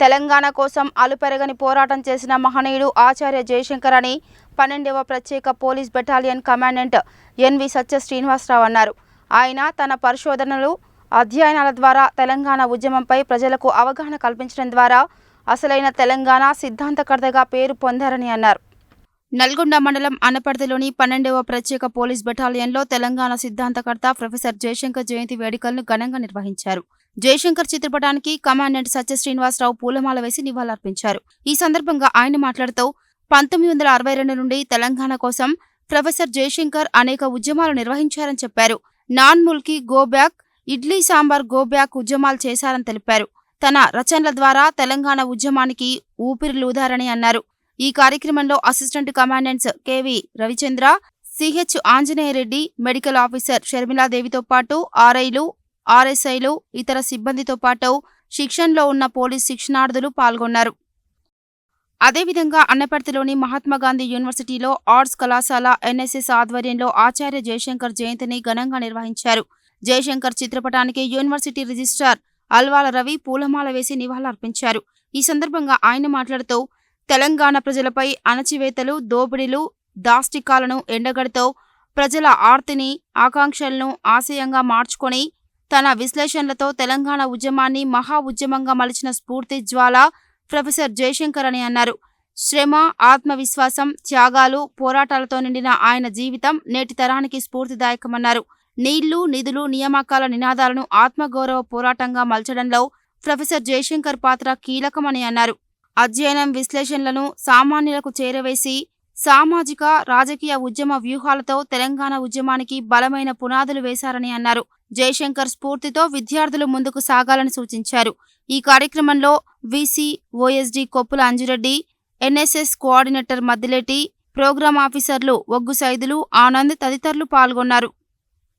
తెలంగాణ కోసం అలుపెరగని పోరాటం చేసిన మహనీయుడు ఆచార్య జయశంకర్ అని 12వ ప్రత్యేక పోలీస్ బెటాలియన్ కమాండెంట్ ఎన్వి సత్య శ్రీనివాసరావు అన్నారు. ఆయన తన పరిశోధనలు, అధ్యయనాల ద్వారా తెలంగాణ ఉద్యమంపై ప్రజలకు అవగాహన కల్పించడం ద్వారా అసలైన తెలంగాణ సిద్ధాంతకర్తగా పేరు పొందారని అన్నారు. నల్గొండ మండలం అనపర్తిలోని 12వ ప్రత్యేక పోలీస్ బెటాలియన్లో తెలంగాణ సిద్ధాంతకర్త ప్రొఫెసర్ జయశంకర్ జయంతి వేడుకలను ఘనంగా నిర్వహించారు. జయశంకర్ చిత్రపటానికి కమాండెంట్ సత్య శ్రీనివాసరావు పూలమాల వేసి నివాళులర్పించారు. ఈ సందర్భంగా ఆయన మాట్లాడుతూ 1962 నుండి తెలంగాణ కోసం ప్రొఫెసర్ జయశంకర్ అనేక ఉద్యమాలు నిర్వహించారని చెప్పారు. Non Mulki go back, idli sambar go back ఉద్యమాలు చేశారని తెలిపారు. తన రచనల ద్వారా తెలంగాణ ఉద్యమానికి ఊపిరిలూదారని అన్నారు. ఈ కార్యక్రమంలో assistant commandants KV Ravichandra, CH Anjaneya Reddy, medical officer షర్మిలాదేవితో పాటు ఆర్ఐలు, ఆర్ఎస్ఐలు, ఇతర సిబ్బందితో పాటు శిక్షణలో ఉన్న పోలీస్ శిక్షణార్థులు పాల్గొన్నారు. అదేవిధంగా అన్నపర్తిలోని మహాత్మాగాంధీ యూనివర్సిటీలో ఆర్ట్స్ కళాశాల ఎన్ఎస్ఎస్ ఆధ్వర్యంలో ఆచార్య జయశంకర్ జయంతిని ఘనంగా నిర్వహించారు. జయశంకర్ చిత్రపటానికి యూనివర్సిటీ రిజిస్ట్రార్ అల్వాల రవి పూలమాల వేసి నివాళులర్పించారు. ఈ సందర్భంగా ఆయన మాట్లాడుతూ తెలంగాణ ప్రజలపై అణచివేతలు, దోపిడీలు, దాష్టికాలను ఎండగడుతూ ప్రజల ఆర్తిని, ఆకాంక్షలను ఆశయంగా మార్చుకొని తన విశ్లేషణలతో తెలంగాణ ఉద్యమాన్ని మహా ఉద్యమంగా మలిచిన స్ఫూర్తి జ్వాల ప్రొఫెసర్ జయశంకర్ అని అన్నారు. శ్రమ, ఆత్మవిశ్వాసం, త్యాగాలు, పోరాటాలతో నిండిన ఆయన జీవితం నేటి తరానికి స్ఫూర్తిదాయకమన్నారు. నీళ్లు, నిధులు, నియామకాల నినాదాలను ఆత్మగౌరవ పోరాటంగా మలచడంలో ప్రొఫెసర్ జయశంకర్ పాత్ర కీలకమని అన్నారు. అధ్యయనం, విశ్లేషణలను సామాన్యులకు చేరవేసి సామాజిక, రాజకీయ ఉద్యమ వ్యూహాలతో తెలంగాణ ఉద్యమానికి బలమైన పునాదులు వేశారని అన్నారు. జయశంకర్ స్ఫూర్తితో విద్యార్థులు ముందుకు సాగాలని సూచించారు. ఈ కార్యక్రమంలో VC, OSD Koppula Anjireddy, NSS coordinator Maddileti, programme ఆఫీసర్లు ఒగ్గు సైదులు, ఆనంద్ తదితరులు పాల్గొన్నారు.